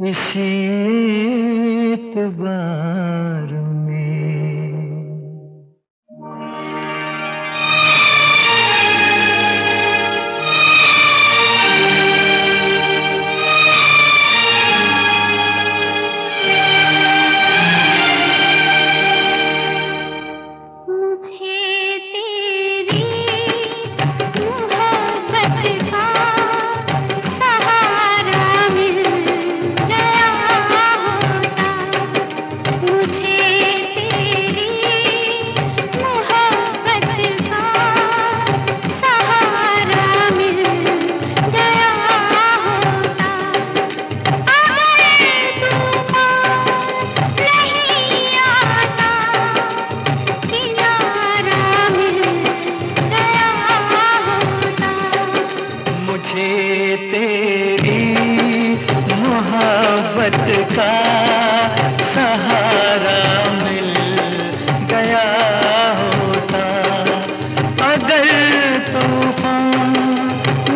इसी एतबार में। तेरी मोहब्बत का सहारा मिल गया होता, अगर तूफान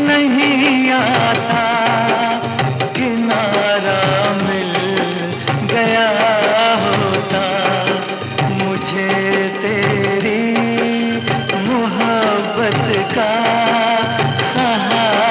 नहीं आता, किनारा मिल गया होता। मुझे तेरी मोहब्बत का सहारा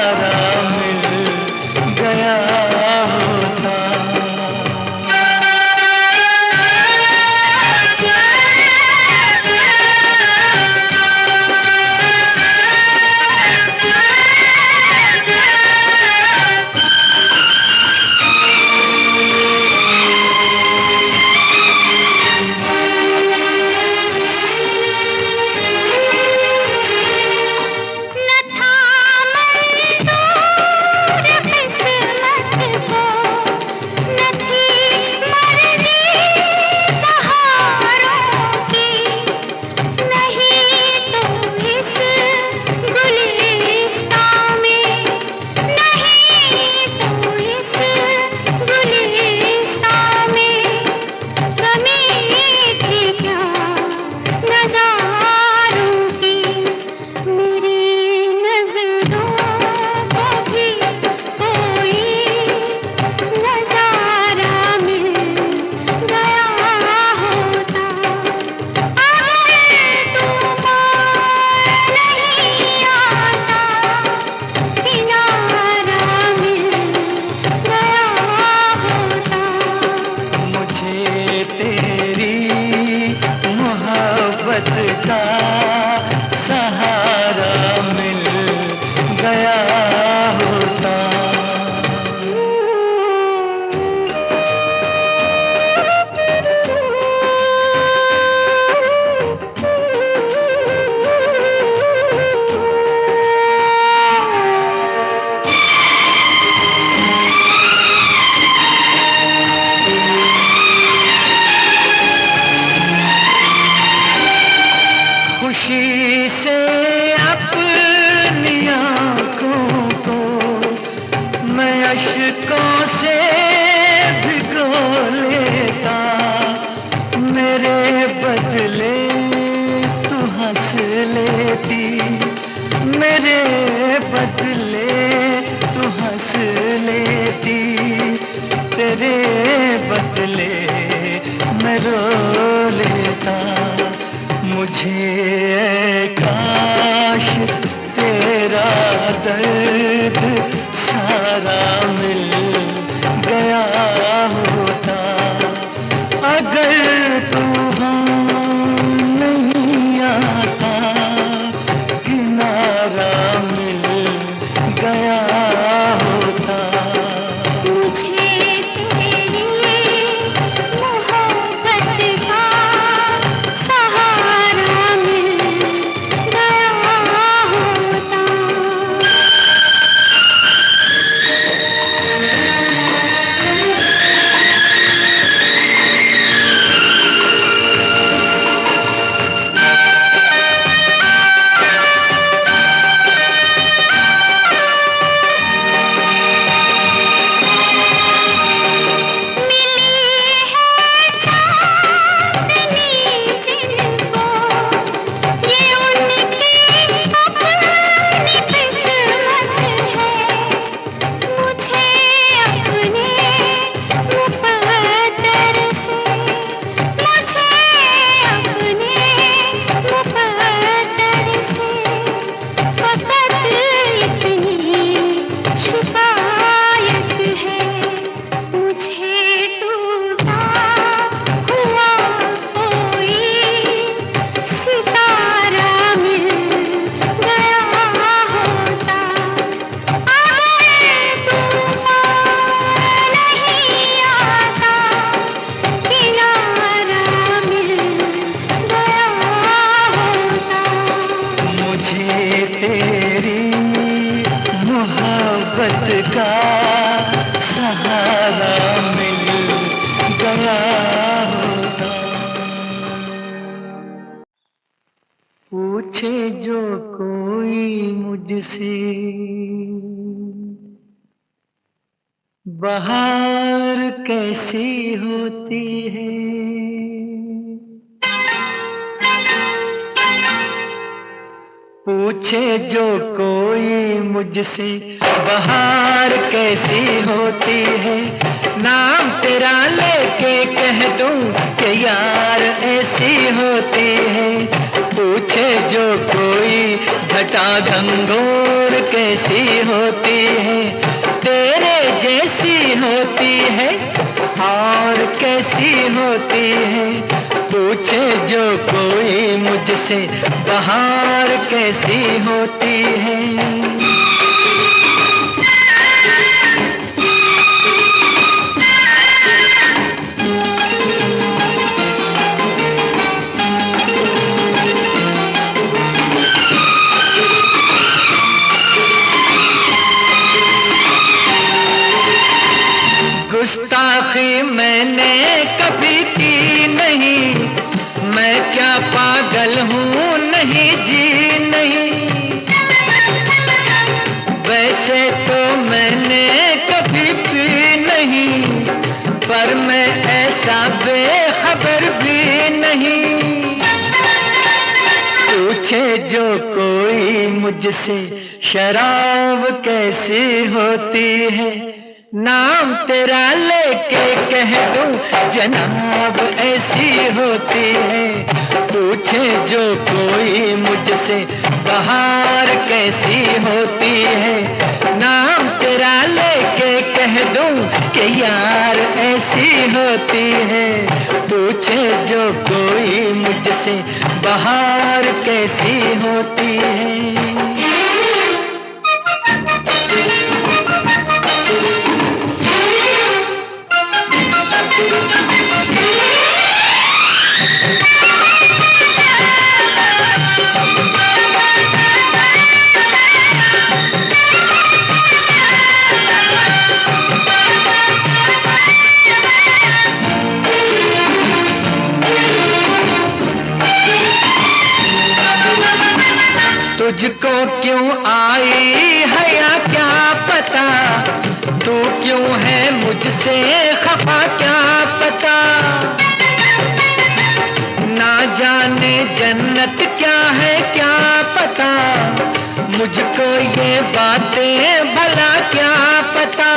का सहारा मिल गया होता। खुशी से अपनी आँखों को मैं अश्कों से भिगो लेता, मेरे बदले तू हंस लेती, मेरे बदले तू हंस लेती, तेरे बदले मैं रो लेता। मुझे काश तेरा दर्द सारा मिल गया होता, अगर तूफान नहीं आता, किनारा मिल गया होता। मोहब्बत का सहारा मिल गया होता। पूछे जो कोई मुझसे बहार कैसी होती है, पूछे जो कोई मुझसे बहार कैसी होती है, नाम तेरा लेके कह दूं कि यार ऐसी होती है। पूछे जो कोई घटा घंघोर कैसी होती है, तेरे जैसी होती है और कैसी होती है। पूछे जो कोई मुझसे बहार कैसी होती है। गुस्ताखी मैंने कभी की नहीं, मैं क्या पागल हूँ नहीं जी नहीं। वैसे तो मैंने कभी पी नहीं, पर मैं ऐसा बेखबर भी नहीं। पूछे जो कोई मुझसे शराब कैसी होती है, नाम तेरा लेके कह दूं जनाब ऐसी होती है। पूछे जो कोई मुझसे बहार कैसी होती है, नाम तेरा लेके कह दूं कि यार ऐसी होती है। पूछे जो कोई मुझसे बहार कैसी होती है। तुझको क्यों आई है या क्या पता, तू क्यों है मुझसे खफा क्या पता। ना जाने जन्नत क्या है क्या पता, मुझको ये बातें भला क्या पता।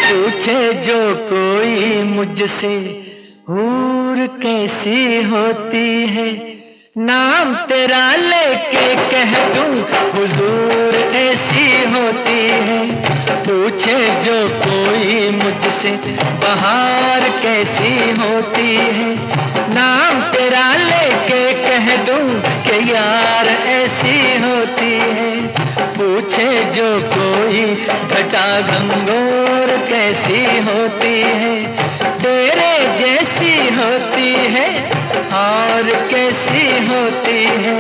पूछे जो कोई मुझसे हूर कैसी होती है, नाम तेरा लेके कह दूं हुजूर ऐसी होती है। पूछे जो कोई मुझसे बहार कैसी होती है, नाम तेरा लेके कह दूं कि यार ऐसी होती है। पूछे जो कोई घटा घंघोर कैसी होती है, तेरे जैसी होती है और कैसी होती है।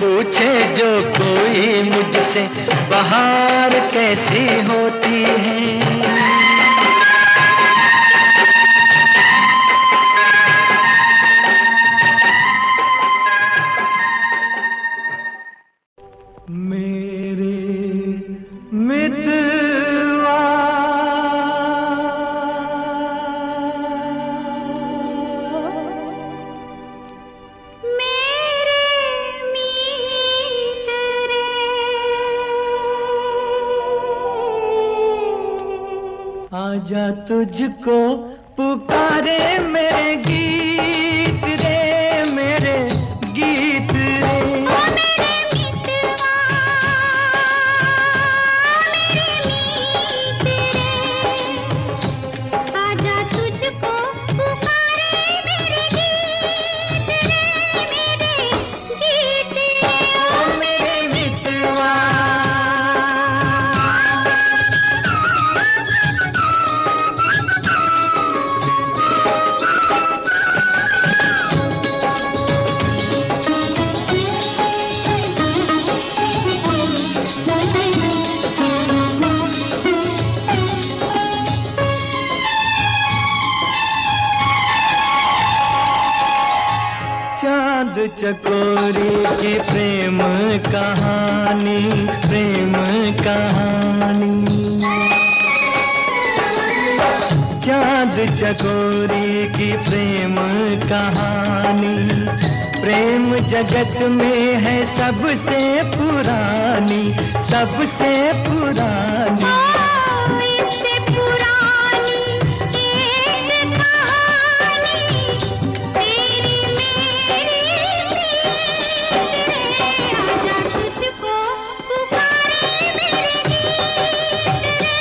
पूछे जो कोई मुझसे बहार कैसी होती है। मेरे मितवा आजा तुझको पुकारे मेरे गीत रे, मेरे गीत रे। ओ मेरे मितवा मेरे मीत रे, आजा तुझको पुकारे मेरे गीत रे, मेरे गीत रे। ओ मेरे मितवा चकोरी की प्रेम कहानी, प्रेम कहानी। चांद चकोरी की प्रेम कहानी, प्रेम जगत में है सबसे पुरानी, सबसे पुरानी। इससे पुरानी एक कहानी तेरी मेरी प्रीत रे। आजा तुझको पुकारे मेरे गीत रे,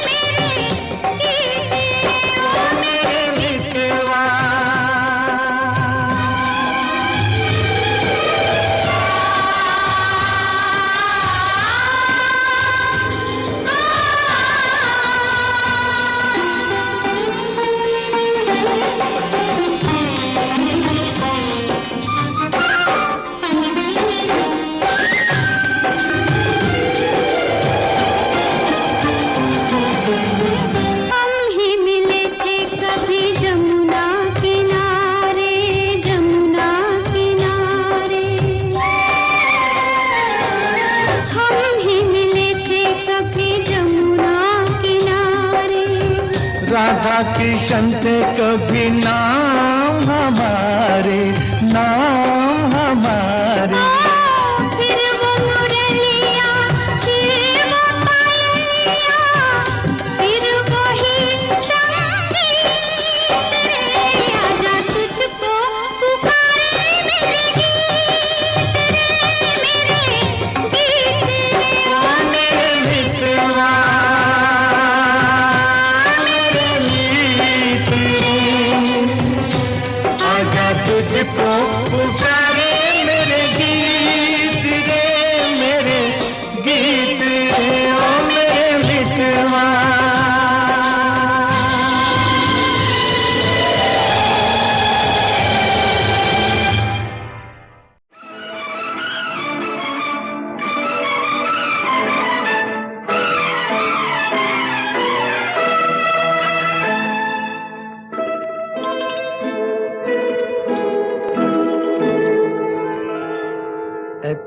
मेरे गीत रे ओ मेरे मितवा। राधा कृष्ण थे कभी नाम हमारे, नाम हमारे। फिर वो मुरलिया, फिर वो पायलिया, फिर वही संगीत रे। आजा तुझको पुकारे मेरे गीत रे, मेरे गीत रे ओ मेरे मितवा। तुझको पुकारे मेरे गीत रे, मेरे गीत रे ओ मेरे मितवा।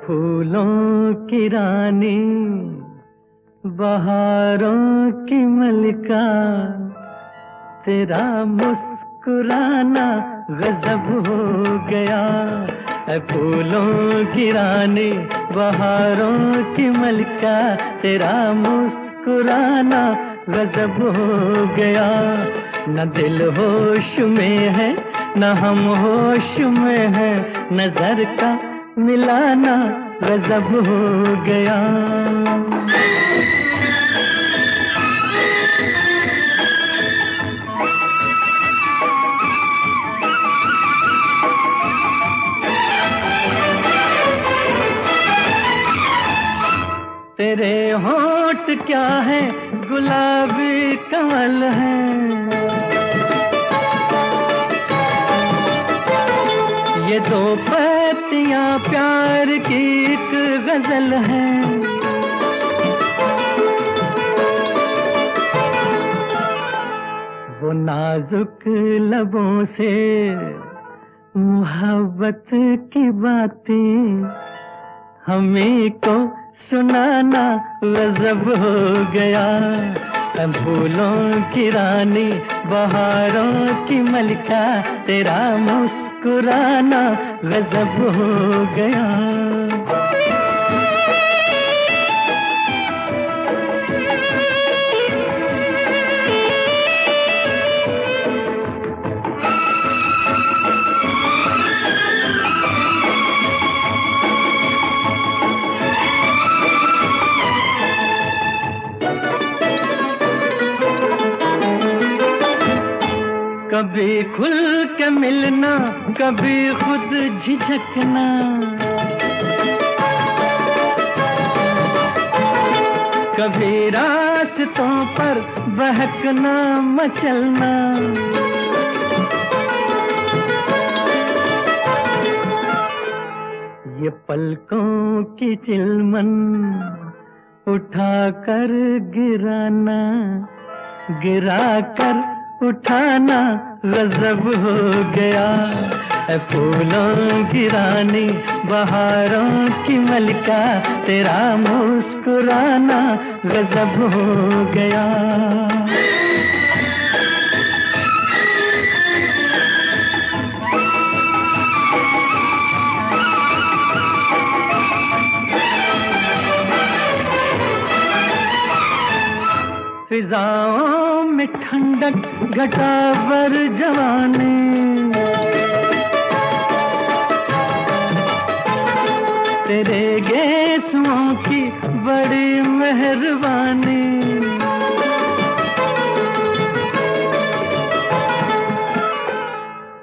फूलों की रानी, बहारों की मलिका, तेरा मुस्कुराना गजब हो गया। फूलों की रानी, बहारों की मलिका, तेरा मुस्कुराना गजब हो गया। न दिल होश में है, न हम होश में है, नजर का मिलाना गजब हो गया। तेरे होंठ क्या है, गुलाबी कमल है। ये दो पत्तियां प्यार की एक गजल है। वो नाजुक लबों से मोहब्बत की बातें हमें को सुनाना गजब हो गया। फूलों की रानी, बहारों की मलिका, तेरा मुस्कुराना गजब हो गया। कभी खुल के मिलना, कभी खुद झिझकना, कभी रास्तों पर बहकना मचलना। ये पलकों की चिलमन उठा कर गिराना, गिरा कर उठाना गजब हो गया। ए फूलों की रानी बहारों की मलिका, तेरा मुस्कुराना गजब हो गया। फिजाओं में ठंडक घटा बर जवानी, तेरे गेसुओं की बड़ी मेहरबानी।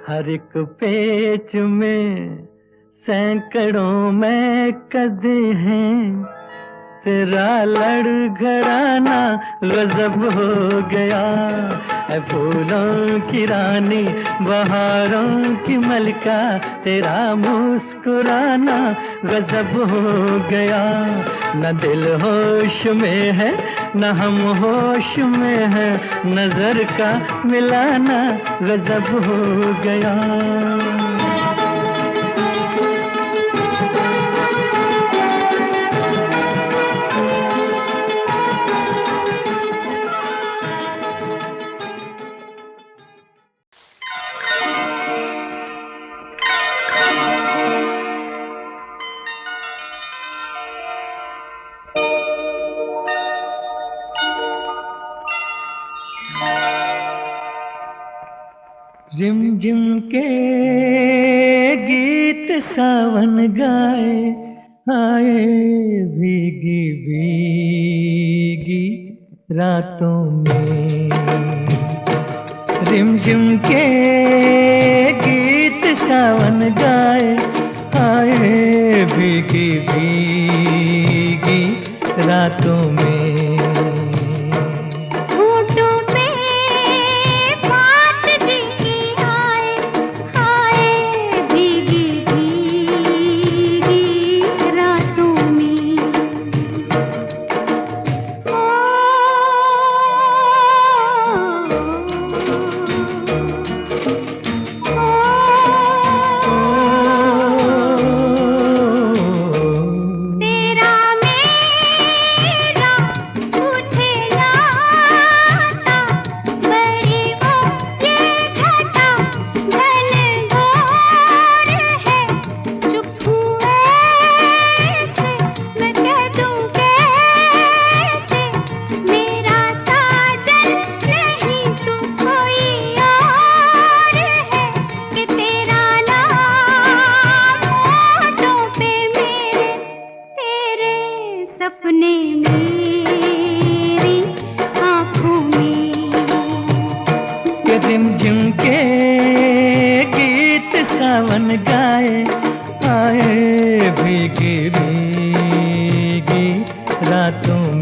हर एक पेच में सैकड़ों में कदे हैं, तेरा लड़खड़ाना गजब हो गया। ऐ फूलों की रानी बहारों की मलिका, तेरा मुस्कुराना गजब हो गया। न दिल होश में है न हम होश में है, नजर का मिलाना गजब हो गया। रिमझिम के गीत सावन गाए, आए भीगी भीगी रातों में। रिमझिम के गीत सावन गाए, आए भीगी भीगी रातों में। रिमझिम के गीत सावन गाए, आए भीगी भीगी रातों में।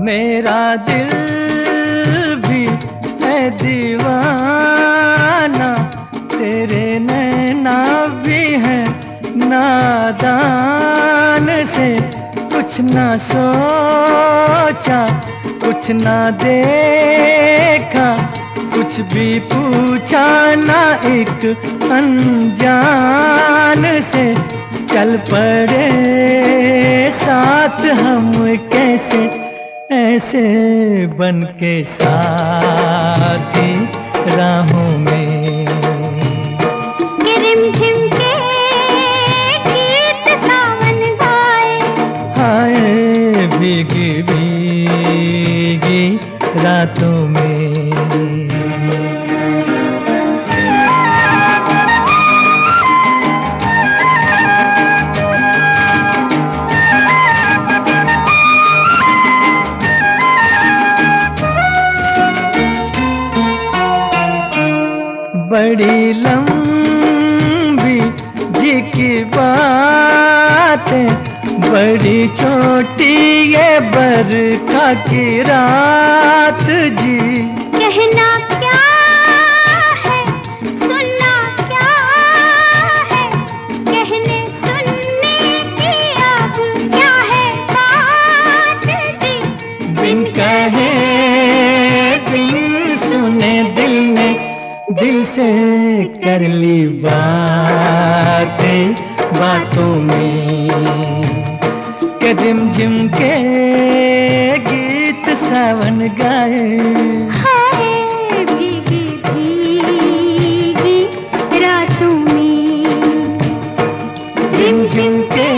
मेरा दिल भी है दीवाना, तेरे नैना भी है नादान से। कुछ ना सोचा कुछ ना देखा, कुछ भी पूछा ना एक अनजान से। चल पड़े साथ हम कैसे, ऐसे बन के साथी राहों में। रिमझिम के गीत सावन गाए, आए भीगी भीगी रातों में। बड़ी लंबी जी की बातें, बड़ी छोटी ये बरखा की रात जी। कहना क्या है सुनना क्या है, बिन कहे बिन सुने दिल ने दिल से कर ली बातें बातों में, के झिम के गीत सावन गाए। हाय भीगी भीगी रातों में, झिम के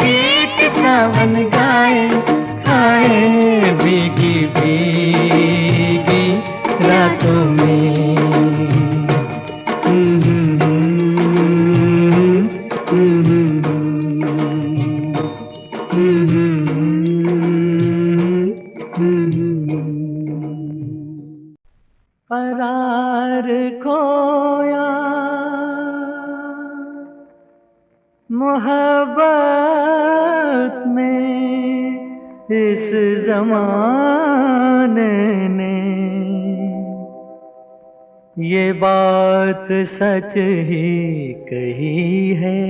गीत सावन गाए। हाय भीगी भीगी रातों में। करार खोया मोहब्बत में इस जमाने ने, ये बात सच ही कही है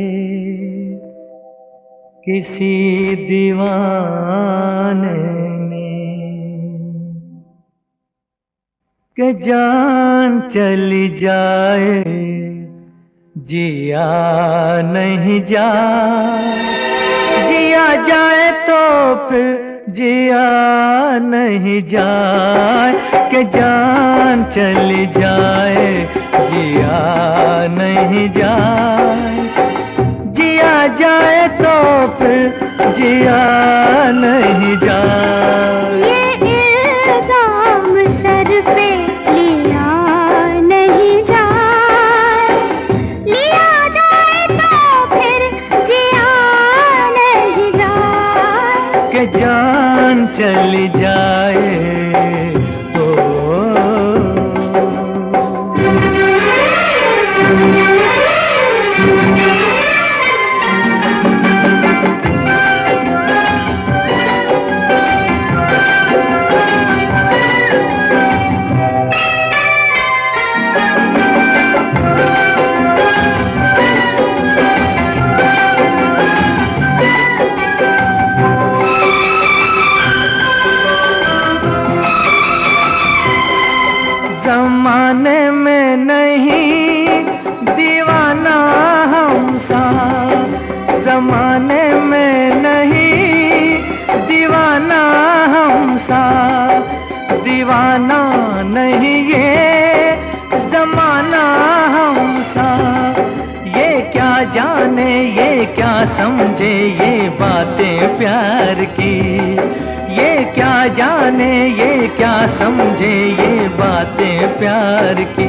किसी दीवाने ने, कि जान चली जाए जिया नहीं जाए, जिया जाए तो फिर जिया नहीं जाए, कि जान चली जाए जिया नहीं जाए, जिया जाए तो फिर जिया नहीं जाए। ये इल्जाम सर पे लिया नहीं जाए, लिया जाए तो फिर जिया नहीं जाए, कि जान चली जाए ज़माने में नहीं दीवाना हम सा, ज़माने में नहीं दीवाना हम सा, दीवाना नहीं ये ज़माना हम सा, ये क्या जाने ये क्या समझे ये बातें प्यार की, ये क्या जाने ये क्या समझे ये बातें प्यार की।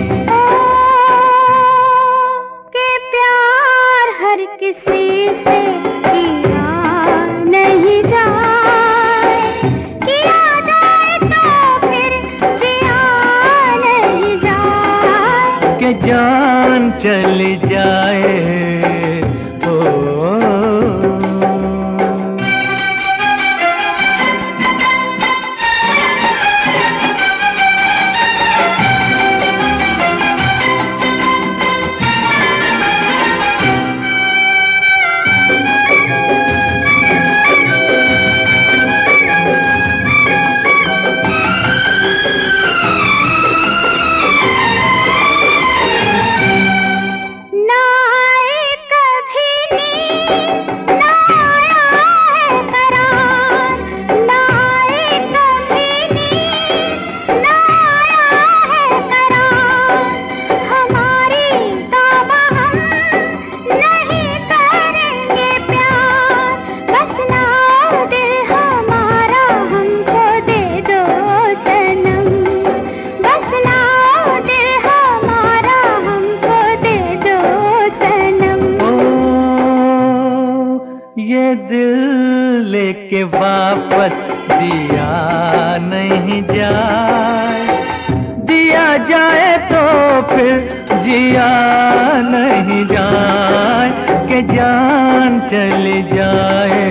के प्यार हर किसी से किया नहीं जाए, किया जाए तो फिर जिया नहीं जाए, कि जान चली जाए के वापस दिया नहीं जाए, दिया जाए तो फिर जिया नहीं जाए, कि जान चली जाए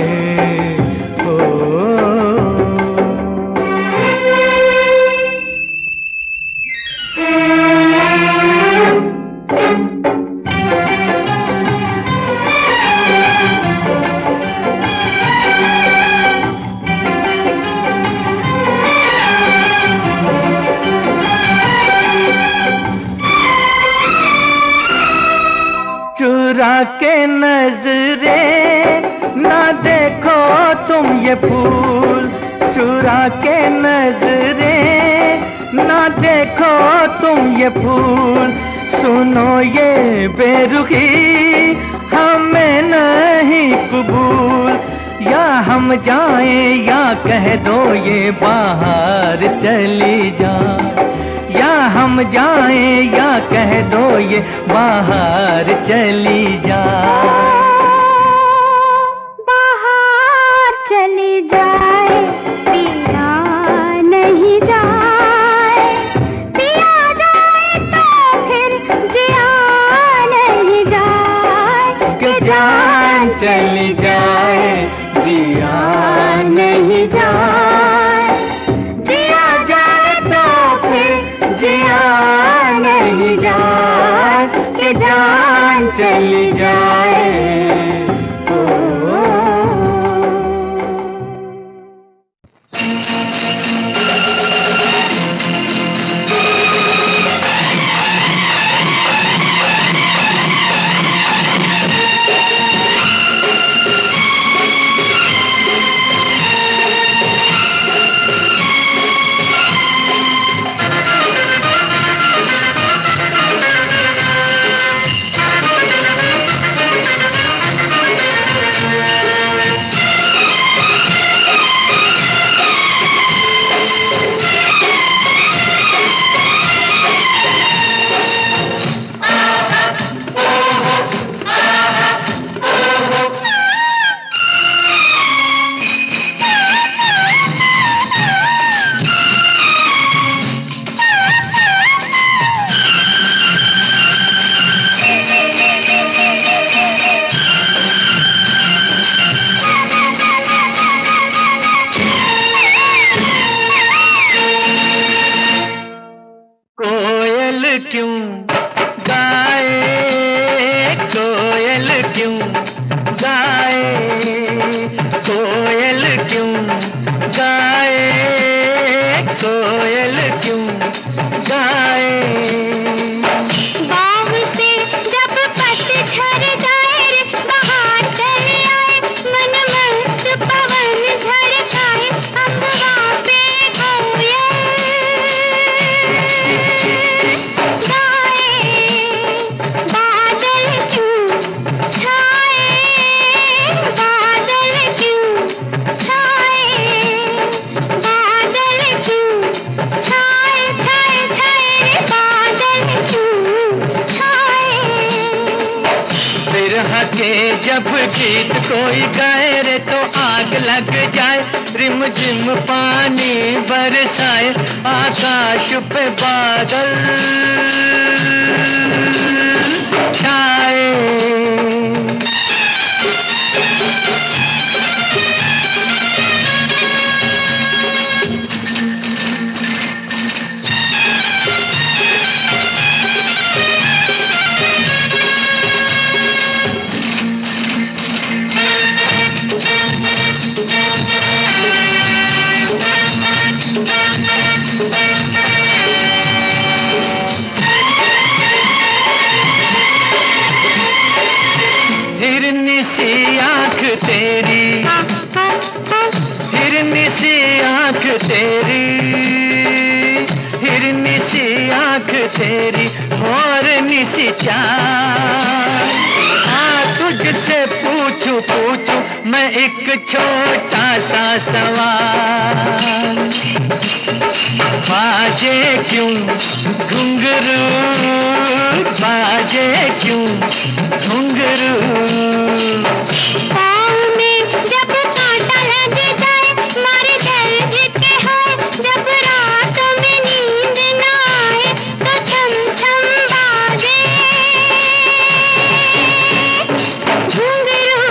के नजरे ना देखो तुम ये फूल, चुरा के नजरे ना देखो तुम ये फूल। सुनो ये बेरुखी हमें नहीं कबूल, या हम जाएं या कह दो ये बाहर चली जा, या हम जाएं या कह दो ये बाहर चली जा। बाहर चली जाए पिया नहीं जाए, पिया जाए तो फिर जिया नहीं जाए, कि जान चली जाए जिया नहीं जाए, जिया जाए तो फिर जिया नहीं जाए, कि जान चली जाए। जब गीत कोई गाए रे तो आग लग जाए, रिम झिम पानी बरसाए, आकाश पे बादल छाए। हिरनी सी आंख तेरी, हिरनी सी आंख तेरी, हिरनी सी आंख तेरी, मोरनी सी चाल। तुझसे पूछूं पूछूं मैं एक छोटा सा सवाल, बाजे क्यों घुंघरू, बाजे क्यों घुंघरू। पाँव में जब कांटा लग जाए, मारे दर्द के हाय, जब रात में नींद न आए तो छम छम बाजे घुंघरू।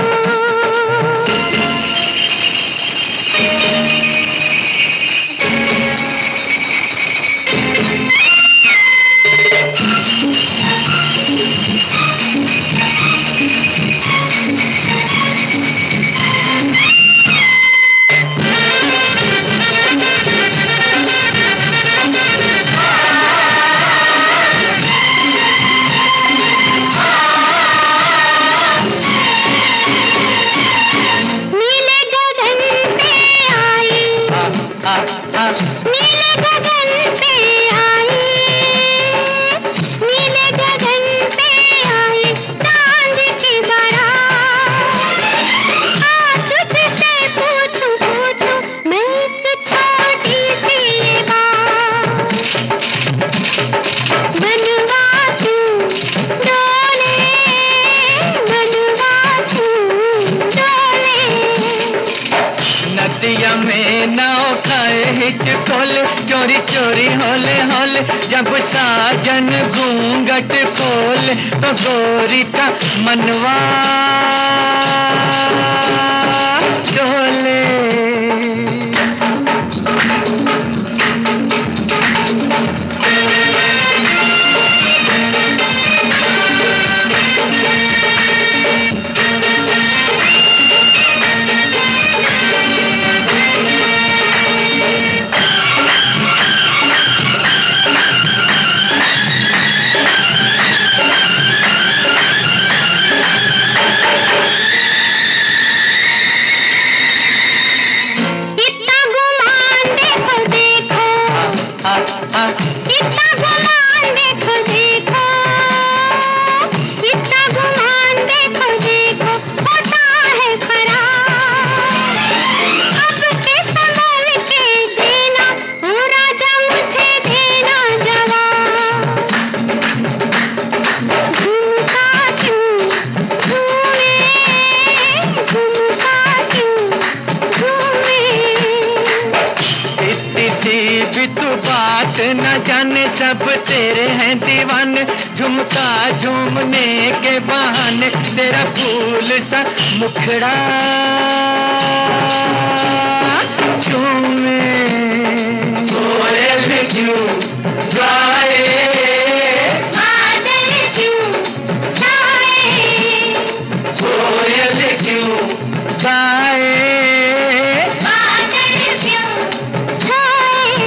हिच खोले, चोरी चोरी होले होले जब साजन घूंघट खोले तो गोरी का मनवा डोले। इतना गुमान देखो देखो, इतना गुमान देखो देखो, होता है खराब। अब के संभल के देना, ओ राजा मुझे देना जवाब। झुमका क्यों झूमे, झुमका क्यों झूमे। इतनी सी भी तू बात न जाने, सब तेरे हैं दीवाने, झुमका झूमने के बहाने तेरा फूल सा मुखड़ा झूमे। कोयल क्यों गाए, बादल क्यों छाए, कोयल क्यों गाए, बादल क्यों छाए।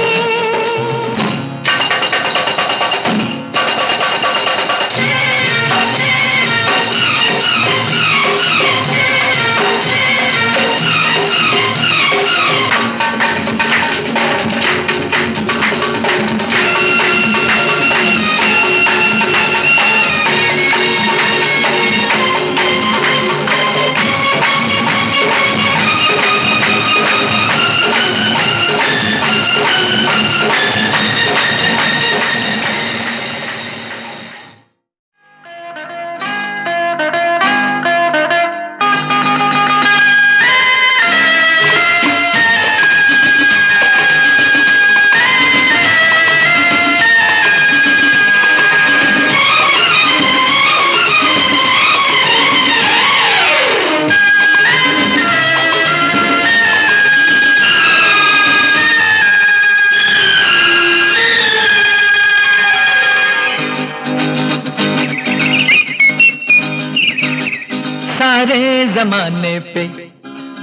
सारे जमाने पे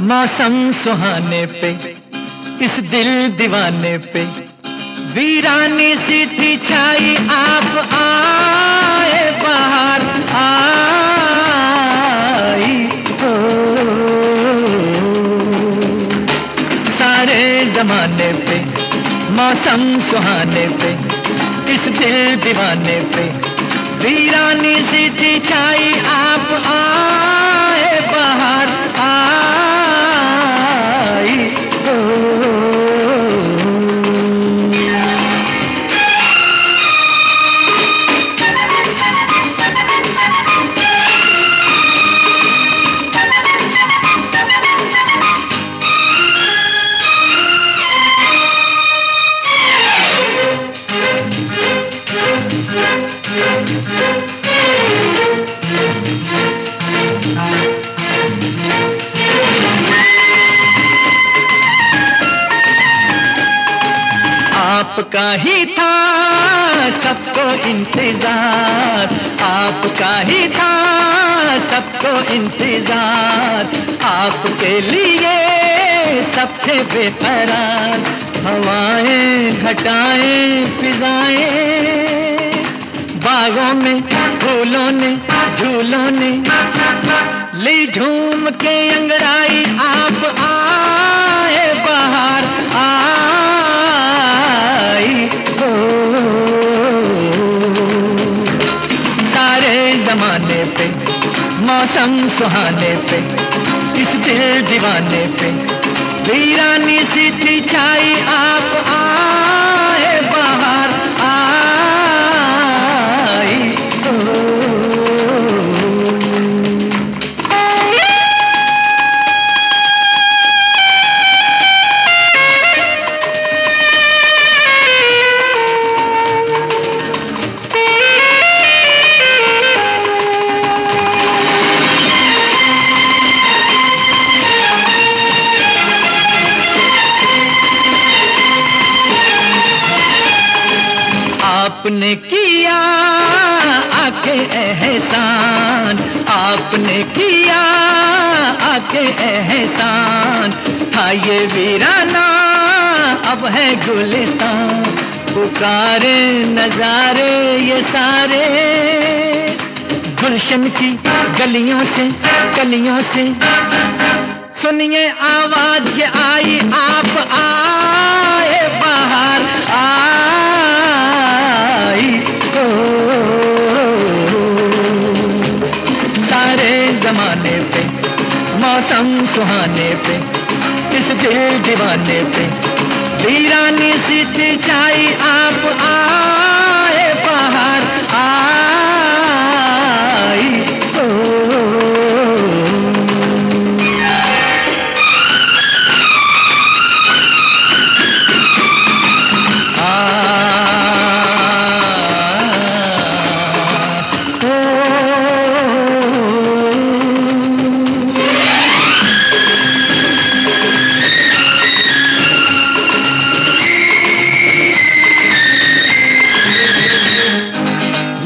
मौसम सुहाने पे इस दिल दीवाने पे वीरानी सी थी छाई, आप आए बाहर आई हो। सारे जमाने पे मौसम सुहाने पे इस दिल दीवाने पे वीरानी सी थी छाई, आप आए बाहर आई हो। आपका ही था सबको इंतजार, आपका ही था सबको इंतजार, आपके लिए सब थे बेकरार। हवाएं घटाएं फिजाएं, बागों में फूलों ने झूलों ने ली झूम के अंगड़ाई, आप आए बाहर आई हो। सारे जमाने पे मौसम सुहाने पे इस दिल दीवाने पे वीरानी सी थी छाई, आप आए बाहर आई हो। आपने किया आके एहसान, आपने किया आके एहसान। था ये वीराना अब है गुलिस्तान, पुकारे नजारे ये सारे। गुलशन की गलियों से कलियों से सुनिए आवाज ये आई, आप आए बाहर आई। सारे जमाने पे मौसम सुहाने पे, इस दिल दीवाने पे वीरानी सी थी छाई, आप आए बाहर आई।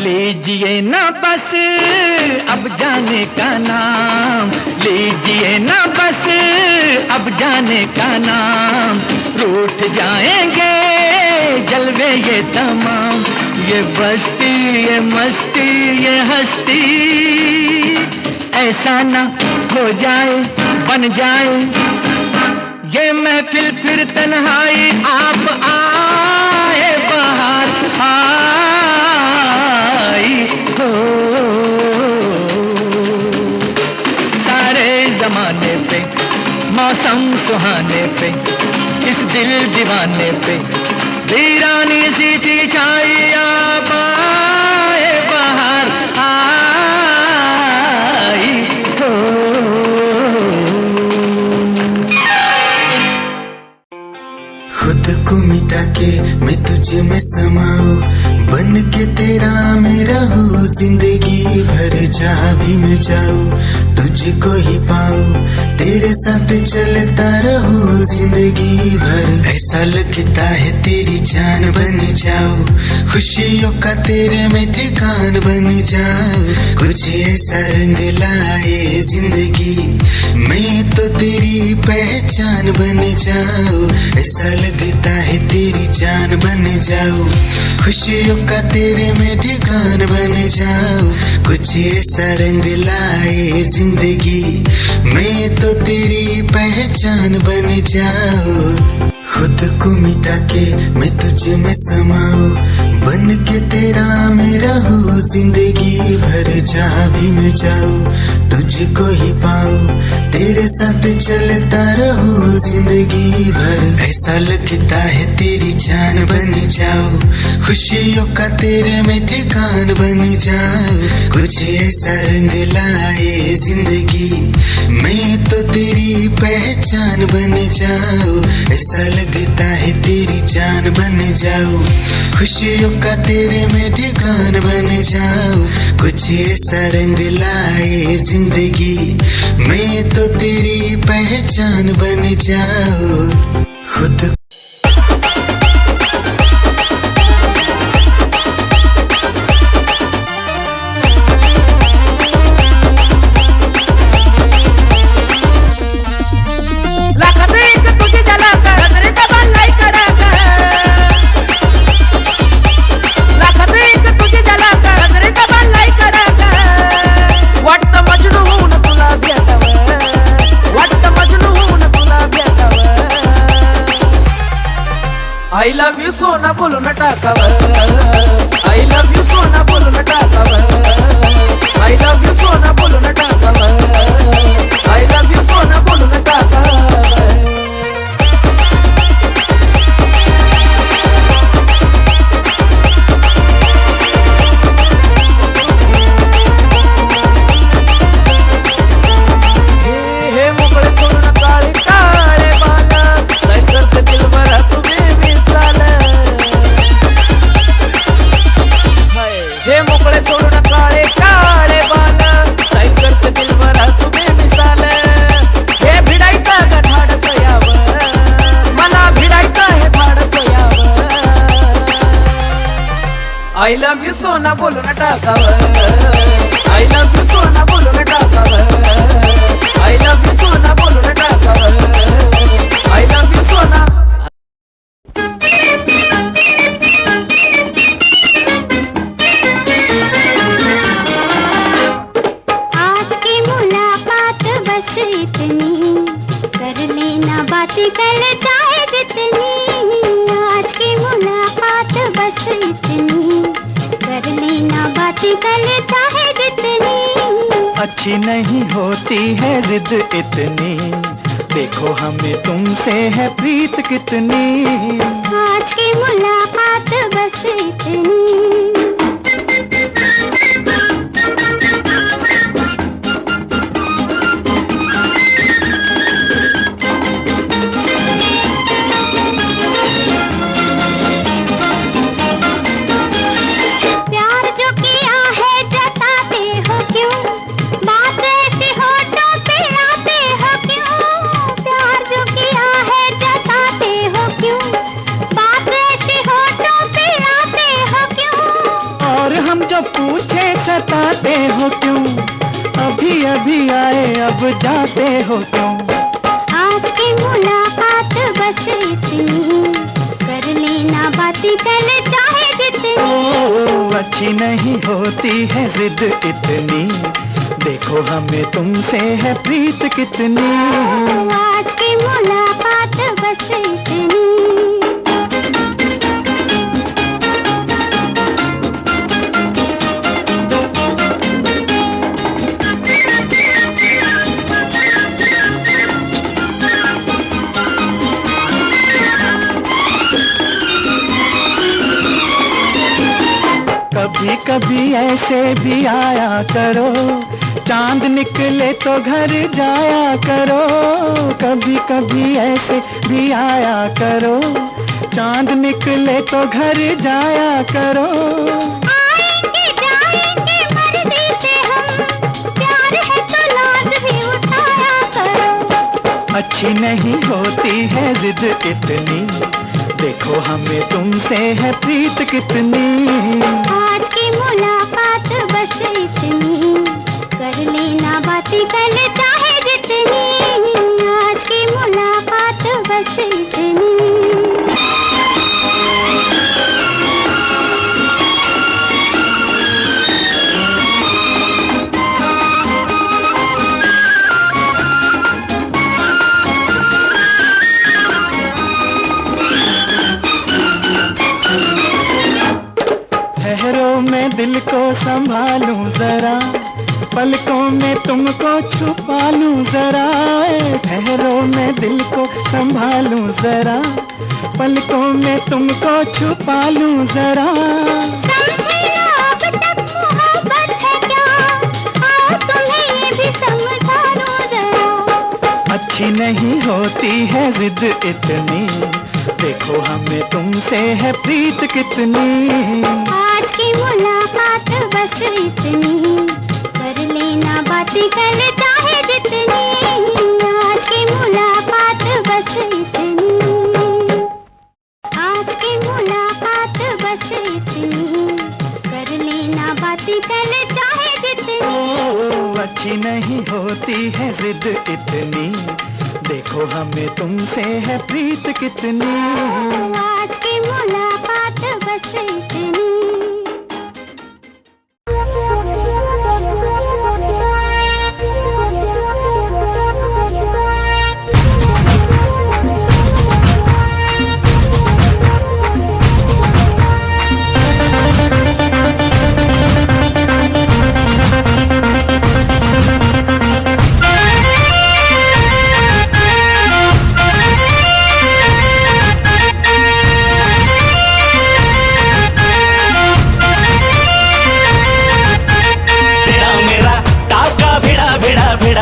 लीजिए ना बस अब जाने का नाम, लीजिए ना बस अब जाने का नाम। रूठ जाएंगे जलवे ये तमाम, ये बस्ती ये मस्ती ये हस्ती। ऐसा ना हो जाए बन जाए ये महफिल फिर तन्हाई, आप आए बाहर आई। सारे जमाने पे मौसम सुहाने पे, इस दिल दीवाने पे वीरानी सी थी छाई, आप आए बाहर आई। खुद को मिटा के मैं तुझे में समाऊं, बन के तेरा मैं रहूं। जिंदगी भर जहाँ भी मैं जाऊं तुझको ही पाऊं, तेरे साथ चलता रहूं जिंदगी भर। ऐसा लगता है तेरी जान बन जाऊं, खुशियों का तेरे में ठिकान बन जाऊं। कुछ ऐसा रंग लाए जिंदगी, मैं तो तेरी पहचान बन जाऊं। ऐसा लगता है तेरी जान बन जाऊं, खुशियों का तेरे में ठिकान बन जाऊं। कुछ ऐसा रंग लाए जिंदगी, मैं तो तेरी पहचान बन जाऊं। खुद को मिटा के मैं तुझे में समाऊं, बन के तेरा मैं रहूं। जिंदगी भर जहाँ भी मैं जाऊं तुझको ही पाऊं, तेरे साथ चलता रहूं जिंदगी भर। ऐसा लगता है तेरी जान बन जाऊं, खुशियों का तेरे में ठिकान बन जाऊं। कुछ ऐसा रंग लाए जिंदगी, मैं तो तेरी पहचान बन जाऊं। ऐसा लगता है तेरी जान बन जाऊं, खुशियों का तेरे में ठिकान बन जाऊं। कुछ ऐसा रंग लाए जिंदगी, मैं तो तेरी पहचान बन जाऊं। खुद I love you सोना बोलो न टाकावर, I love you सोना बोलो न टाकावर, I love you सोना बोलो न टाकावर, I love you सोना बोलो न टाकावर। हे मोकळे सोडून काळे काळे बाल, काय करते दिल भरा तुम्ही हे मोकळे सोडून काळे काळे बाल, काय करते दिल भरा तुम्ही मिसाल। I love you सोना बोलू ना टाकावर I love you सोना बोलू ना टाकावर I love you सोना बोलू ना टाकावर I love you सोना। आज की मुलाकात बस इतनी, कर लेना बातें कल चाहे जितनी। आज की मुलाकात बस इतनी, कर लेना बातें कल चाहे जितनी। अच्छी नहीं होती है जिद इतनी, देखो हमें तुमसे है प्रीत कितनी। आज की मुलाकात बस इतनी। पूछे सताते हो क्यों, अभी अभी आए अब जाते हो क्यों। आज की मुलाकात बस इतनी, कर लेना बातें कल चाहे जितनी। ओ अच्छी नहीं होती है जिद इतनी, देखो हमें तुमसे है प्रीत कितनी। आज की मुलाकात बस इतनी। कभी कभी ऐसे भी आया करो, चांद निकले तो घर जाया करो। कभी कभी ऐसे भी आया करो, चांद निकले तो घर जाया करो। आएंगे जाएंगे मर्जी से हम, प्यार है तो नाज भी उठाया करो। अच्छी नहीं होती है जिद इतनी, देखो हमें तुमसे है प्रीत कितनी। आज की मुलाकात बस इतनी, कर लेना बातें कल चाहे जितनी। आज की मुलाकात बस इतनी। ठहरो मैं दिल को संभालूं जरा, पलकों में तुमको छुपा लूं जरा। ठहरो मैं दिल को संभालूं जरा, पलकों में तुमको छुपा लूं जरा। समझे ना अब तक मोहब्बत है क्या, आओ तुम्हें ये भी समझा दूं जरा। अच्छी नहीं होती है जिद इतनी, देखो हमें तुमसे है प्रीत कितनी। आज की मुलाकात बस इतनी, कर लेना बातें कल चाहे जितनी। आज की मुलाकात बस इतनी। आज की मुलाकात बस इतनी, कर लेना बातें कल चाहे जितनी। ओ अच्छी नहीं होती है जिद इतनी, देखो हमें तुमसे है प्रीत कितनी। आज की मुलाकात बस इतनी।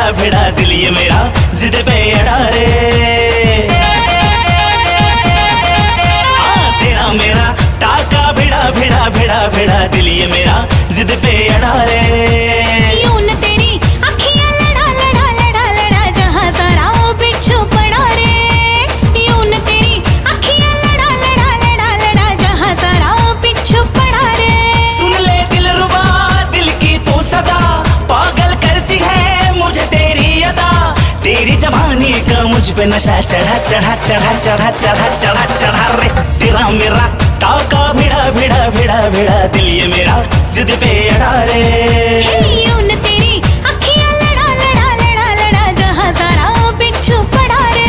भिड़ा दिल ये मेरा जिद पे अड़ा रे। तेरा मेरा टाका भिड़ा भिड़ा भिड़ा भिड़ा दिल ये मेरा जिद पे अड़ा रे। यूं न तेरी अखियां लड़ा लड़ा लड़ा लड़ा, जहां सारा वो बिच्छू पड़ा रे। यूं न तेरी अखियां लड़ा लड़ा लड़ा लड़ा, जहां सारा वो बिच्छू पड़ा रे। नशा चढ़ा चढ़ा चढ़ा चढ़ा चढ़ा चढ़ा चढ़ा रे तेरा मेरा टाका भिड़ा भिड़ा भिड़ा भिड़ा दिल ये मेरा जिद पे अड़ा रे यूं तेरी अखियां लड़ा लड़ा लड़ा लड़ा जहां सारा बिच्छू पड़ा रे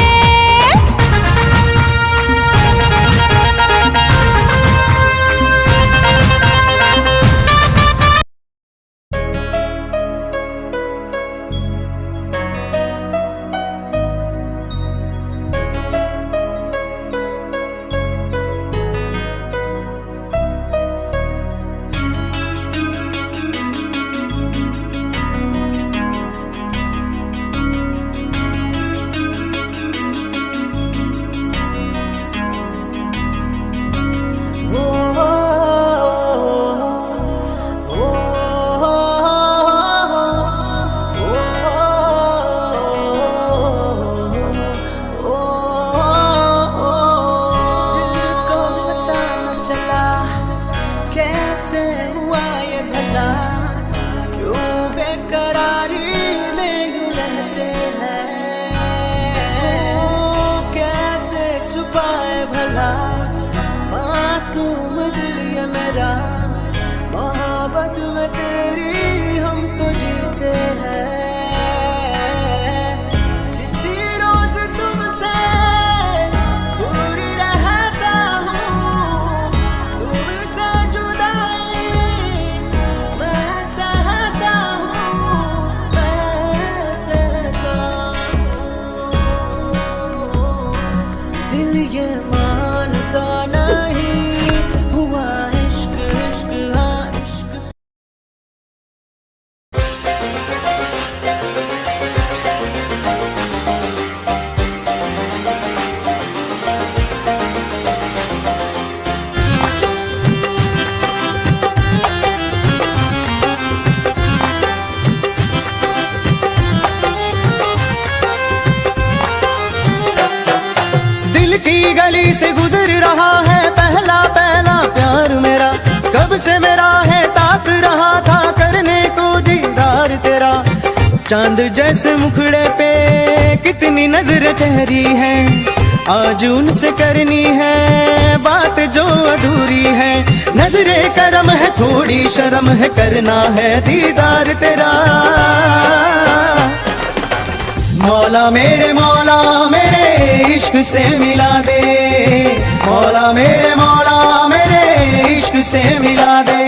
कैसे हुआ ये भला क्यों बेकरारी में यूं रहते हैं कैसे छुपाए भला मासूम दिल ये मेरा मोहब्बत में तेरी हम तो जीते हैं किसी रोज तुमसे दूर रहता हूँ तुमसे जुदाई मैं सहता हूँ मैं सहता हूँ दिल ये मानता नहीं हुआ इश्क इश्क हाँ इश्क दिल की गली से गुजर रहा है पहला पहला प्यार मेरा कब से मेरा है ताक रहा था करने को दीदार तेरा चांद जैसे मुखड़े पे कितनी नजर ठहरी है आज उनसे करनी है बात जो अधूरी है नजरे करम है थोड़ी शर्म है करना है दीदार तेरा मौला मेरे इश्क से मिला दे मौला मेरे इश्क से मिला दे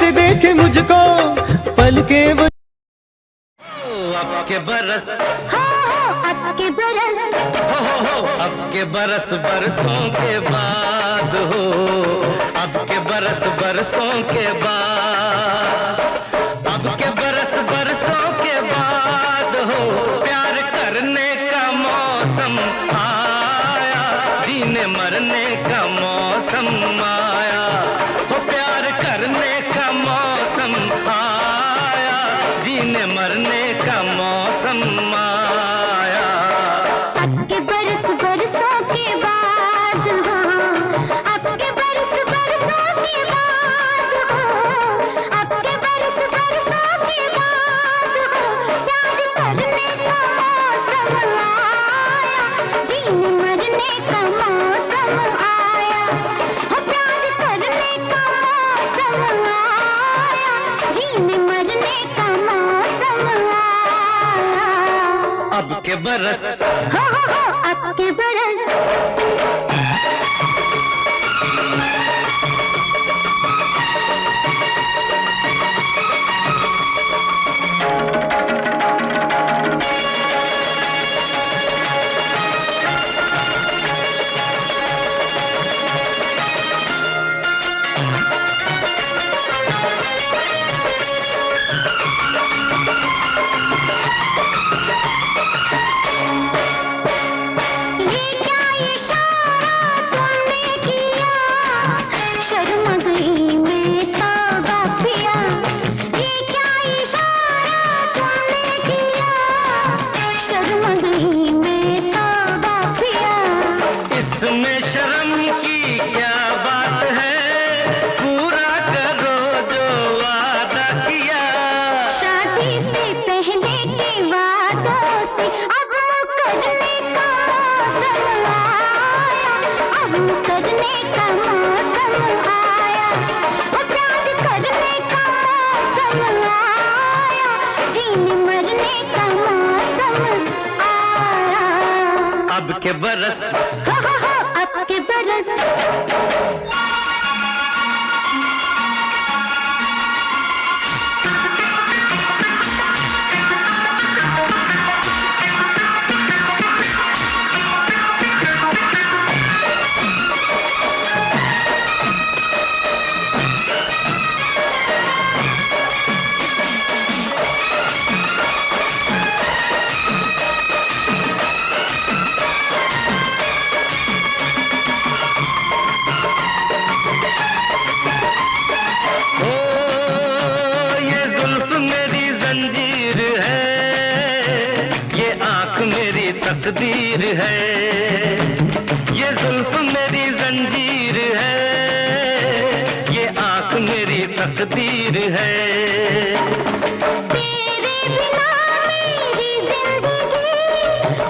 से देखे मुझको पल के वो अब के बरस अब के बरस अब के बरस बरसों के बाद हो अब के बरस बरसों के बाद अब के बरस बरसों के बाद हो प्यार करने का मौसम आया जीने मरने का मौसम आया हो प्यार करने का मौसम आया जीने मरने का मौसम आया अब के बरस बरसों के बाद अब के बरस बरसों के बाद अब के बरस बरसों के बाद प्यार करने का मौसम आया जीने मरने का मौसम आया हो प्यार करने का मौसम आया जीने मरने का मौसम आया अब के बरस अब के बरस ये के बरस, अब के बरस। तकदीर है, ये जुल्फ मेरी जंजीर है, ये आंख मेरी तकदीर है। तेरे बिना मेरी जिंदगी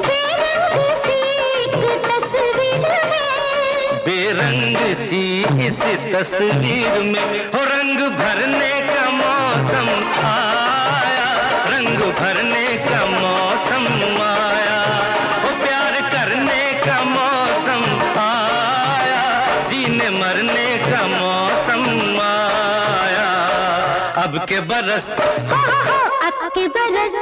बेरंग सी एक तस्वीर है। बेरंग सी इस तस्वीर में हो रंग भरने का मौसम आया, रंग भरने का मौसम आया, मरने का मौसम आया। अब के बरस, अब के बरस।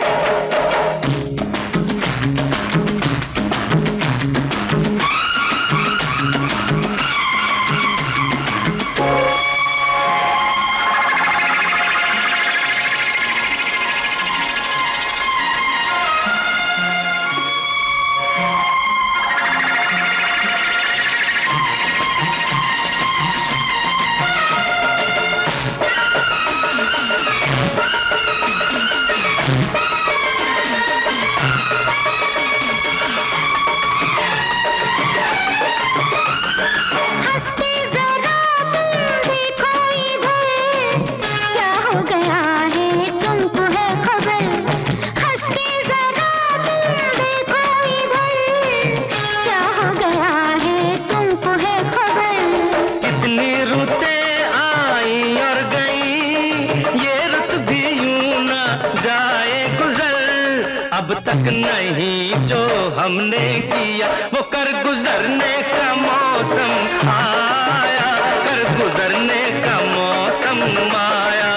अब तक नहीं जो हमने किया वो कर गुजरने का मौसम आया, कर गुजरने का मौसम आया,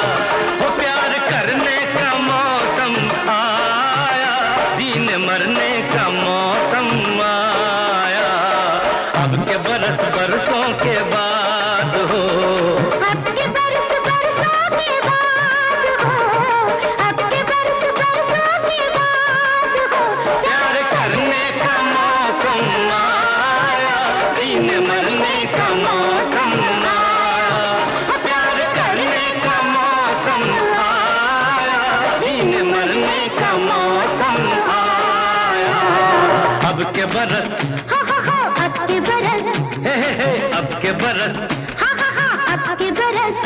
वो प्यार करने का मौसम आया, जीने मरने का मौसम आया। अब के बरस बरसों के बाद हो, अब के बरस बरसों के बाद हो, अब के बरस बरसों के बाद हो, प्यार करने का मौसम आया, जीने मरने का मौसम आया, प्यार करने का मौसम आया, जीने मरने का मौसम आया। अब के बरस, अब के बरस, हे अब के बरस, अब के बरस।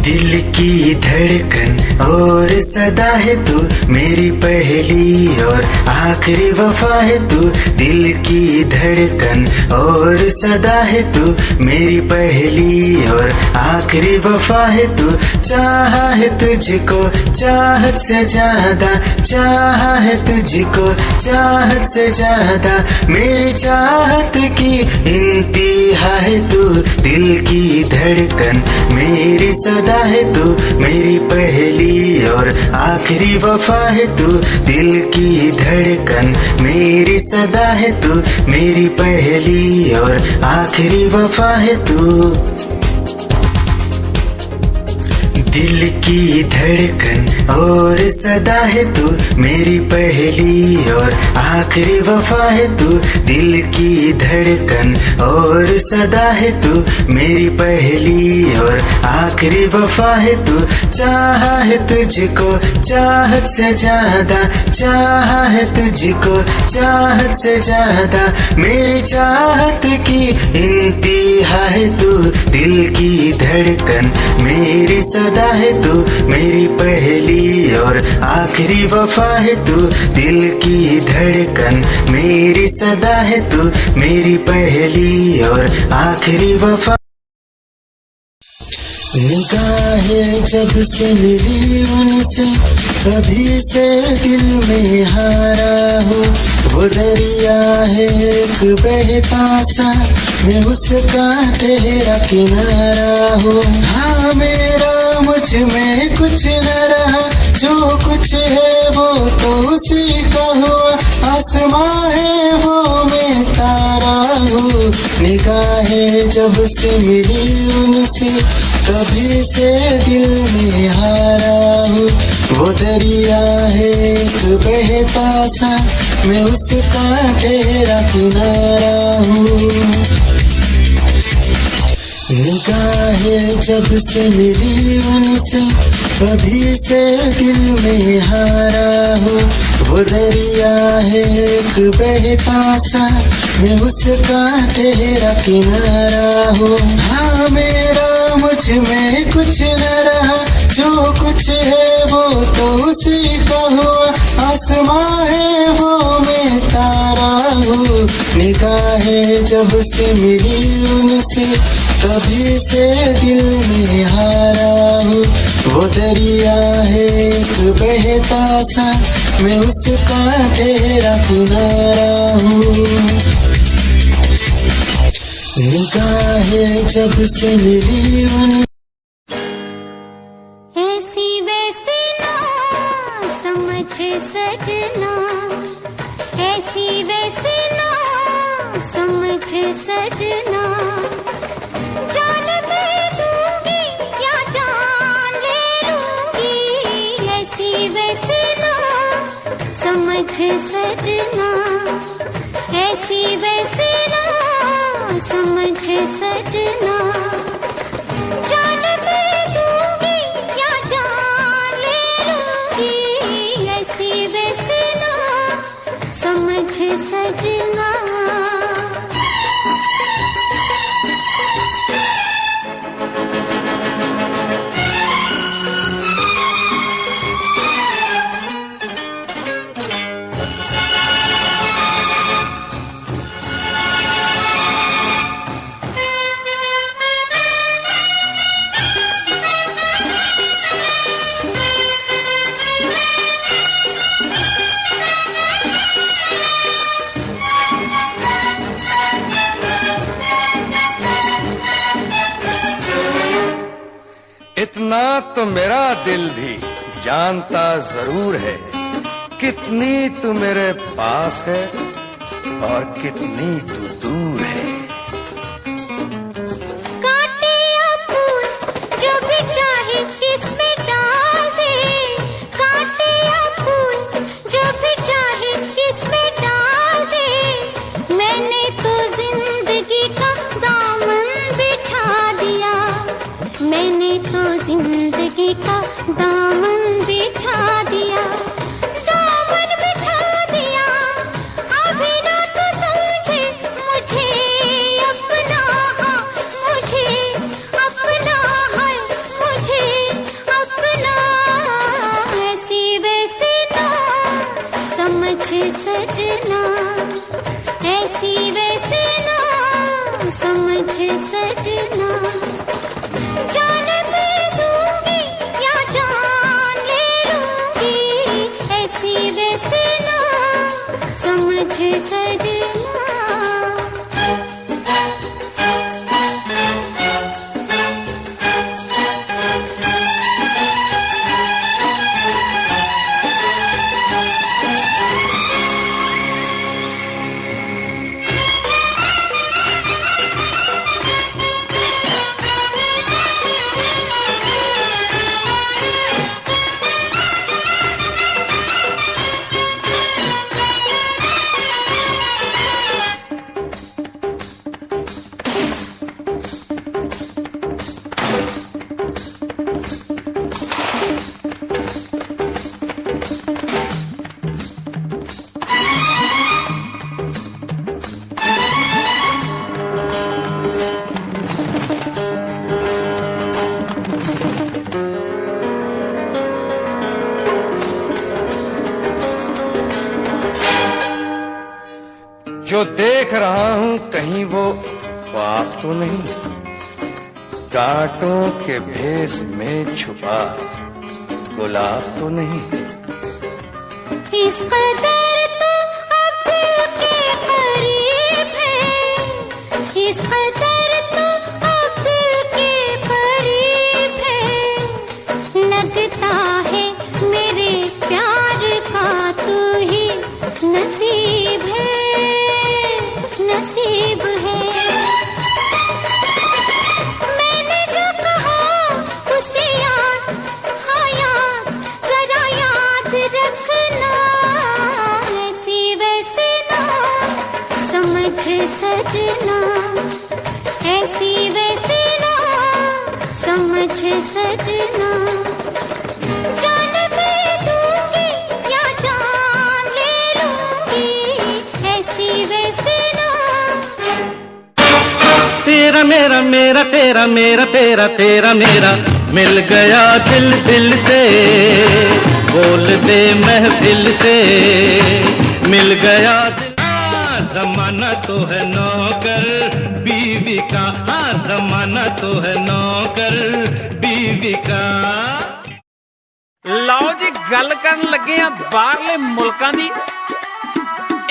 दिल की धड़कन और सदा है तू, मेरी पहली और आखिरी वफा है तू। दिल की धड़कन और सदा है तू, मेरी पहली और आखिरी वफा है तू। चाहा है तुझको चाहत से ज्यादा, चाहा है तुझको चाहत से ज्यादा, मेरी चाहत की इंतहा है तू। दिल की धड़कन मेरी सदा है तू, मेरी पहली और आखिरी वफा है तू। दिल की धड़कन मेरी सदा है तू, मेरी पहली और आखिरी वफा है तू। दिल की धड़कन और सदा है तू, मेरी पहली और आखिरी वफा है तू। दिल की धड़कन और सदा है तू, मेरी पहली और आखिरी वफा है तू। चाहा है तुझको चाहत से ज्यादा, चाहा है तुझको चाहत से ज्यादा, मेरी चाहत की इंतहा है तू। दिल की धड़कन मेरी सदा है तू, मेरी पहली और आखिरी वफा है तू। दिल की धड़कन मेरी सदा है तू, मेरी पहली और आखिरी वफा। निगाहें जब से मिली उनसे तभी से दिल में हारा हो। वो दरिया है एक बहता सा, मैं उसका ठहरा किनारा हो। हाँ मेरा मुझ में कुछ न रहा, जो कुछ है वो तो उसी का हुआ। आसमां है वो मैं तारा हूँ। निगाहें जब से मिली उनसे तभी से दिल में हारा हूँ। वो दरिया है एक बहता सा, मैं उसका ठहरा किनारा हूँ। निगाहें जब से मिली उनसे तभी से दिल में हारा हूँ। वो दरिया है एक बहता सा, मैं उसका ठहरा किनारा हूँ। हाँ मेरा मुझ में कुछ न रहा, जो कुछ है वो तो उसी का हुआ। आसमां है वो मैं तारा हूँ। निगाहें जब से मिली उनसे तभी से दिल में हारा हूँ। वो दरिया है एक बहता सा, मैं उसका ठहरा किनारा हूँ। निगाहें जब से मिली उन ऐसी वैसी ना समझ सजना, ऐसी वैसी ना समझ सजना। जान दे दूंगी या जान ले लूंगी, ऐसी वैसी ना समझ सजना, ऐसी वैसी ना समझ सजना। जान दे दूंगी या जान ले लूंगी, ऐसी वैसी ना समझ सजना। इतना तो मेरा दिल भी जानता जरूर है, कितनी तू मेरे पास है और कितनी तू दूर है। काटे या फूल जो भी चाहे इसमें डाल दे, काटे या फूल जो भी चाहे इसमें डाल दे। मैंने तो जिंदगी का दामन बिछा दिया, मैंने तो जिंदगी का दामन बिछा दिया, दामन बिछा दिया। अभी ना तो समझे मुझे अपना, मुझे अपना है, मुझे अपना। ऐसी वैसी ना समझ सजना, ऐसी वैसी ना समझ सजना। जान दे दूंगी या जान ले लूंगी, ऐसी वैसी ना समझ सजना। जो देख रहा हूं कहीं वो ख्वाब तो नहीं, कांटों के भेस में छुपा गुलाब तो नहीं? इस कदर तो अब दिल के करीब है, इस कदर तो अब दिल के करीब है। लगता है मेरे प्यार का तू ही नसीब है, नसीब है। मैंने जो कहा उसे याद, हाँ याद, जरा याद रखना। ऐसी वैसी ना समझ सजना, ऐसी वैसी ना समझ सजना। जान दे दूंगी या जान ले लूंगी, ऐसी वैसी ना। तेरा मेरा मेरा तेरा मेरा तेरा तेरा मेरा मिल गया दिल दिल से, बोल दे महफिल से मिल गया दिल। जमाना तो है नौकर बीवी का, हाँ जमाना तो है नौकर बीवी का। ਲਓ ਜੀ ਗੱਲ ਕਰਨ ਲੱਗੇ ਆ ਬਾਹਰਲੇ ਮੁਲਕਾਂ ਦੀ।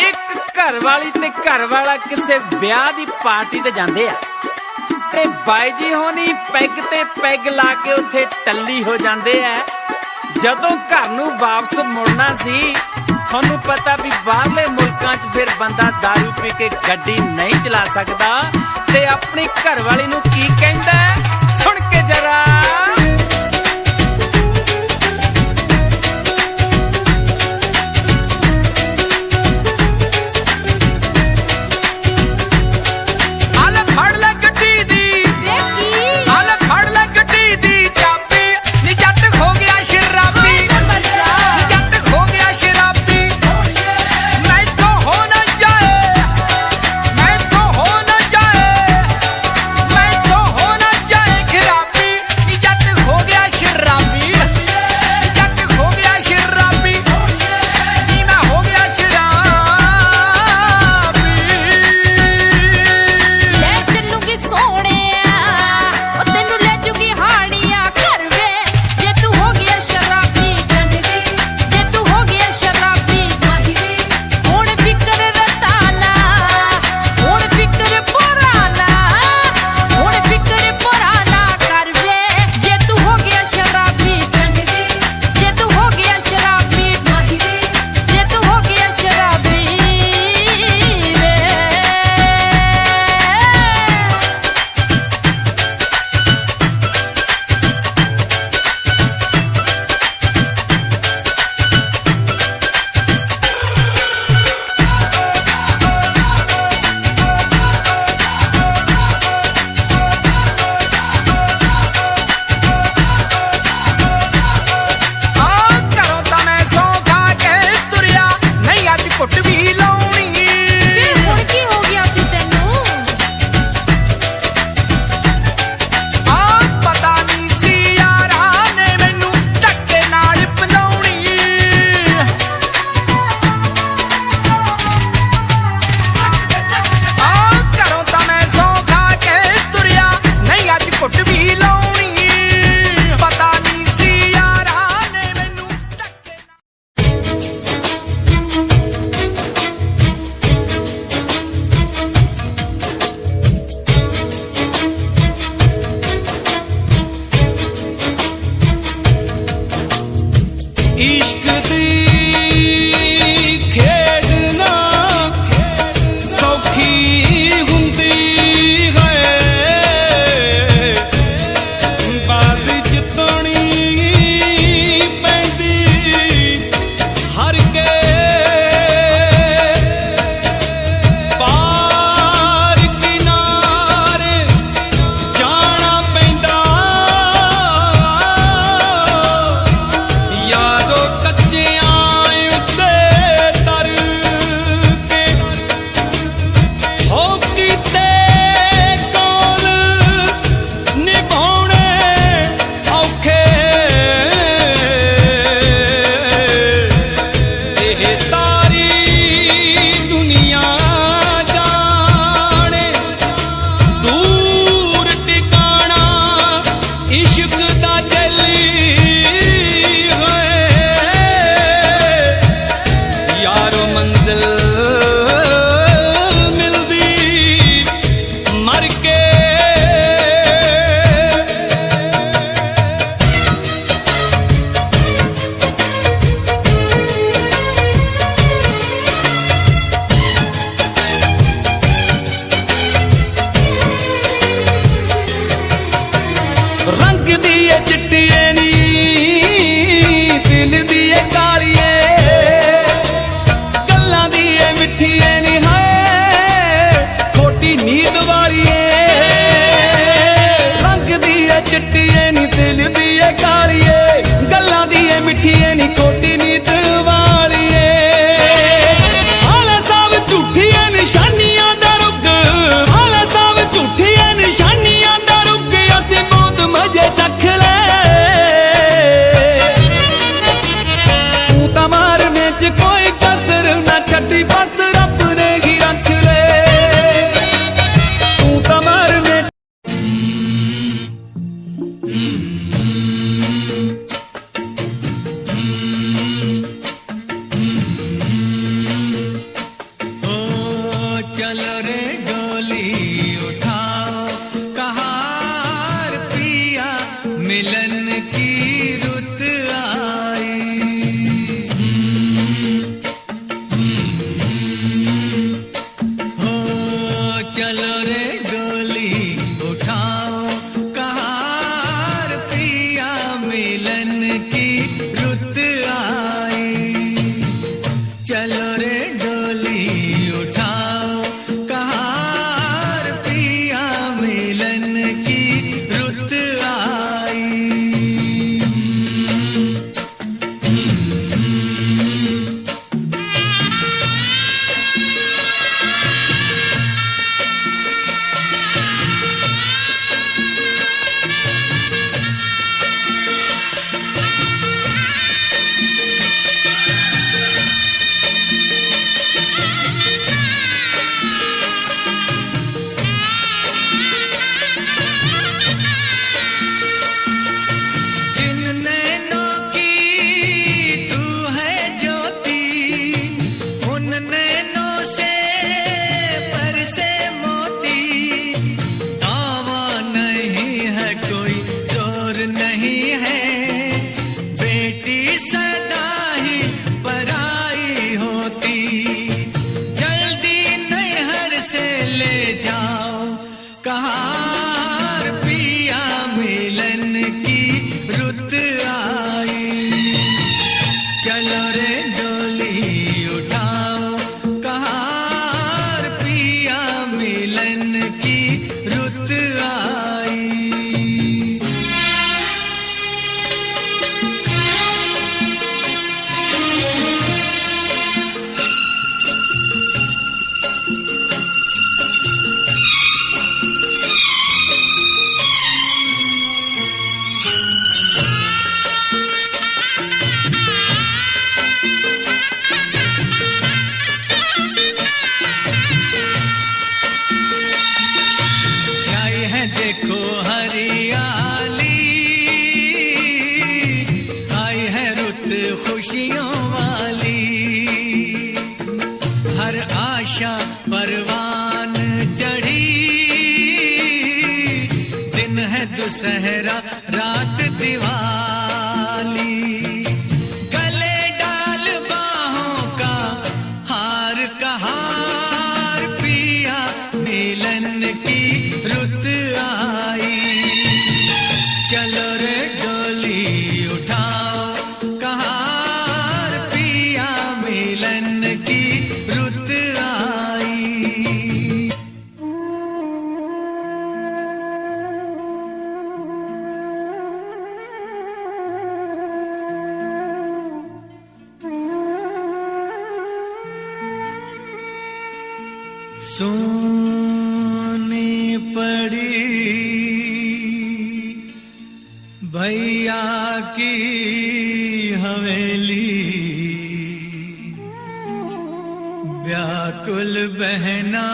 ਇੱਕ ਘਰ ਵਾਲੀ ਤੇ ਘਰ ਵਾਲਾ ਕਿਸੇ ਵਿਆਹ ਦੀ ਪਾਰਟੀ ਤੇ ਜਾਂਦੇ ਆ ਤੇ ਬਾਈ ਜੀ ਹੋਣੀ ਪੈਗ ਤੇ ਪੈਗ ਲਾ ਕੇ ਉੱਥੇ ਟੱਲੀ ਹੋ ਜਾਂਦੇ ਆ। ਜਦੋਂ ਘਰ ਨੂੰ ਵਾਪਸ ਮੁੜਨਾ ਸੀ, ਤੁਹਾਨੂੰ ਪਤਾ ਵੀ ਬਾਹਰਲੇ ਮੁਲਕਾਂ 'ਚ ਫਿਰ ਬੰਦਾ ਦਾਰੂ ਪੀ ਕੇ ਗੱਡੀ ਨਹੀਂ ਚਲਾ ਸਕਦਾ ਤੇ ਆਪਣੀ ਘਰ ਵਾਲੀ ਨੂੰ ਕੀ ਕਹਿੰਦਾ ਸੁਣ ਕੇ ਜਰਾ। बैठिए नी कोटी नीत वालिए आला साहब झूठिया निशानियां दा रुग आला साहब झूठिया निशानियां दा रुग असी बहुत मजे चख ले तू तां मारने च कोई कसर ना छड्डी बस रब ने ही रख ले तू तां मारने चलो रे डोली उठाओ कहार पिया मिलन की रुत आई हो चलो रे डोली उठाओ कहार पिया मिलन की रुत आई चलो रे डोली उठाओ कहार पिया मिलन की रुत आई जिन नैनों की तू है ज्योति उन नैनों से बरसे मोती दावा नहीं है कोई जोर नहीं है बेटी सदा ही पराई होती जल्दी नैहर से ले जाओ कहार पिया मिलन की रुत आई चलो रे डोली उठाओ कहार पिया मिलन की रुत आई छाई है देखो हरियाली आई है रुत खुशियों वाली हर आशा परवान चढ़ी दिन है दुसहरा रात दिवाली गले डाल बाहों का हार कहार पिया मिलन की रुत आई चलो रे डोली उठाओ कहार पिया मिलन की रुत आई सोनी पड़ी भैया की हवेली व्याकुल बहना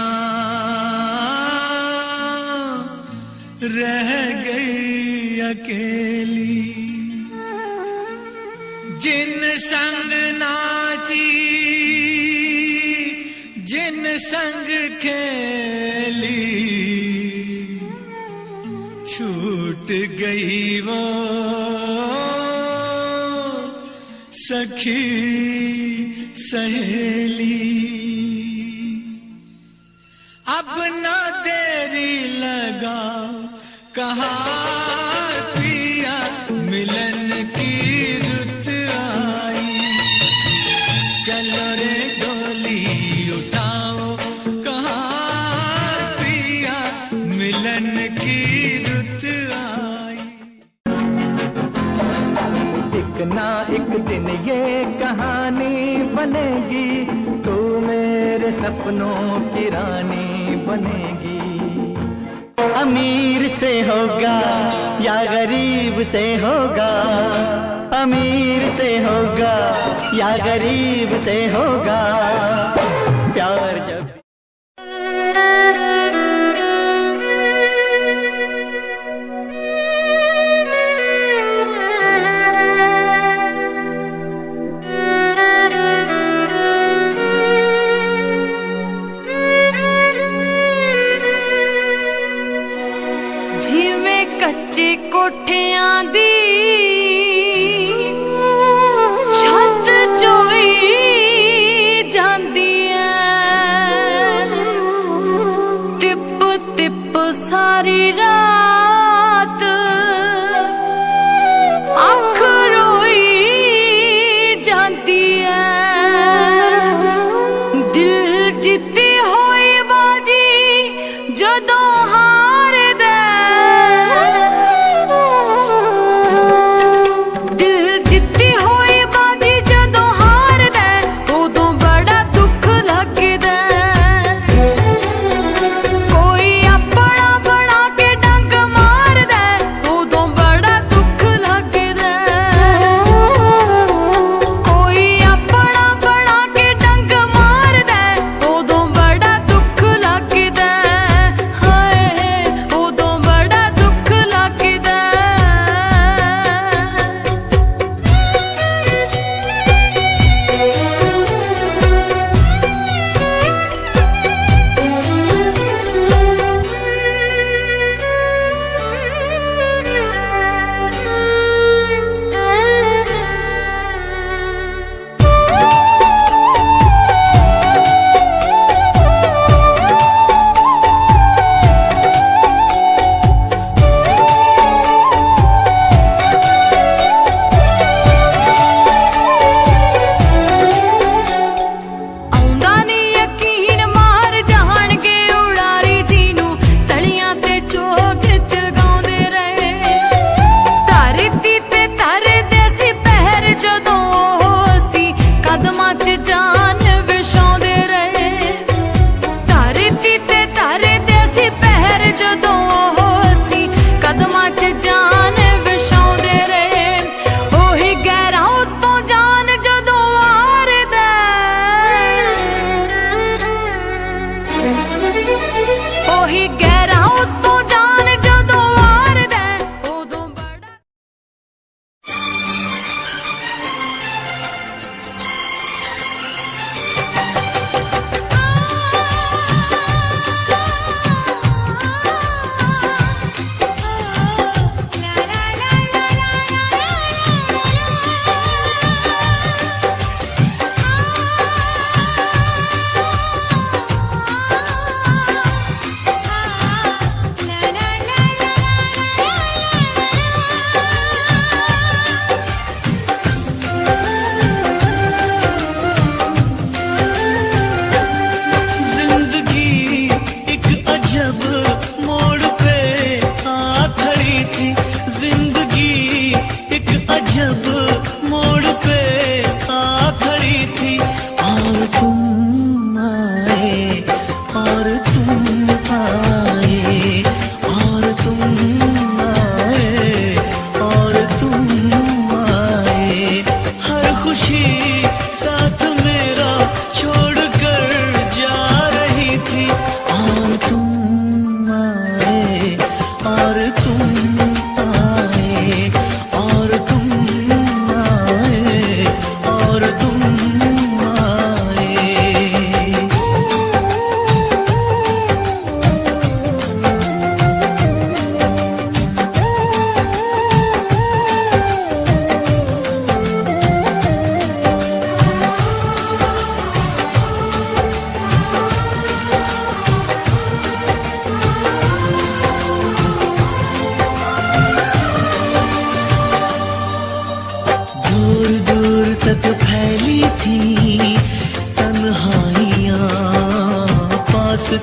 रह गई अकेली जिन संग नाची जिन संग खेली छूट गई वो सखी सहेली अब ना देरी लगा कहा पिया मिलन की रुत आई चलो रे डोली उठाओ कहा पिया मिलन की रुत आई एक ना एक बनेगी, तू मेरे सपनों की रानी बनेगी। अमीर से होगा या गरीब से होगा, अमीर से होगा या गरीब से होगा, प्यार जब कच्चे कोठियां दी छत चोई जांदी ऐ, तिप तिप सारी रात अख रोई जांदी ऐ। दिल जित्ती होई बाजी जदों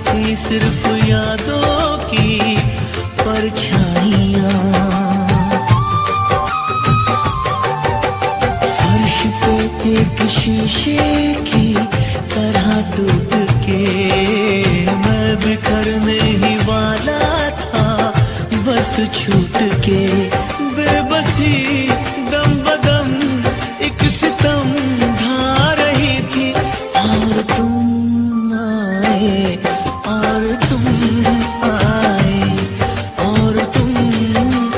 थी सिर्फ यादों की परछाइयाँ। फर्श पे एक शीशे की मैं बिखरने ही वाला था बस छूट के, बेबसी दम बदम एक सितम ढा रही थी। और तुम आए, और तुम आए, और तुम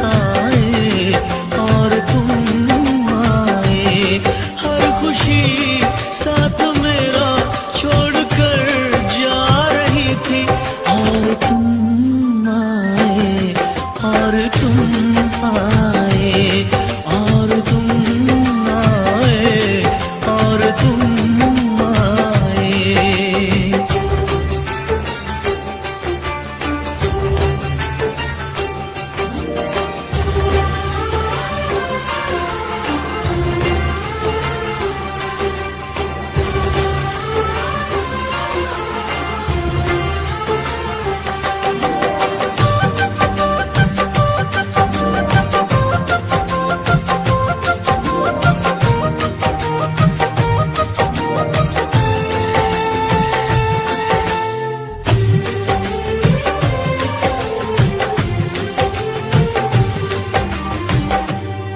आए, और तुम आए। हर खुशी साथ मेरा छोड़कर जा रही थी। और तुम आए, और तुम आए, और तुम आए, और तुम आए।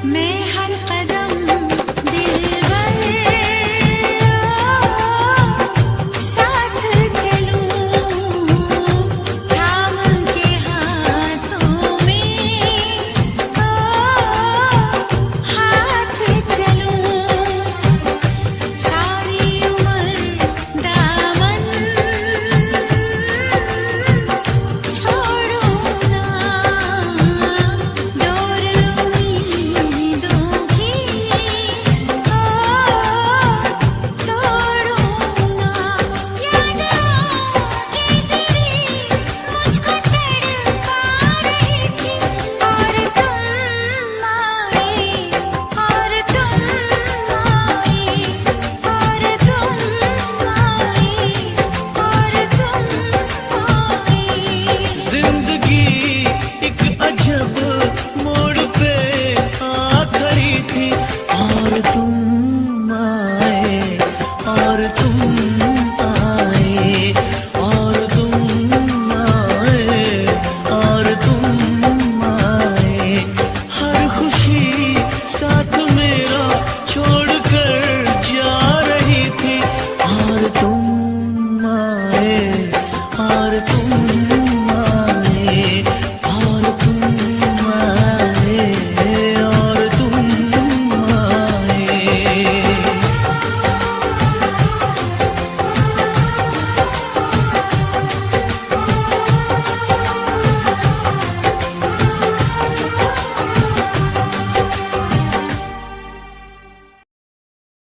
मैं हर कदम दिलबर साथ चलूं, थाम के हाथों में हाथ चलूं। सारी उम्र दामन छोड़ूं ना, डोर उम्मीदों की तोड़ूं ना। याद आके तेरी मुझको तड़पा रही थी। और तुम आए, और तुम आए, और तुम आए, और तुम आए। जिंदगी एक अजब मोड़ पे आ खड़ी थी। और तुम आए, और तुम आए, और तुम आए, और तुम आए। हर खुशी साथ मेरा छोड़कर जा रही थी। और तुम आए, और तुम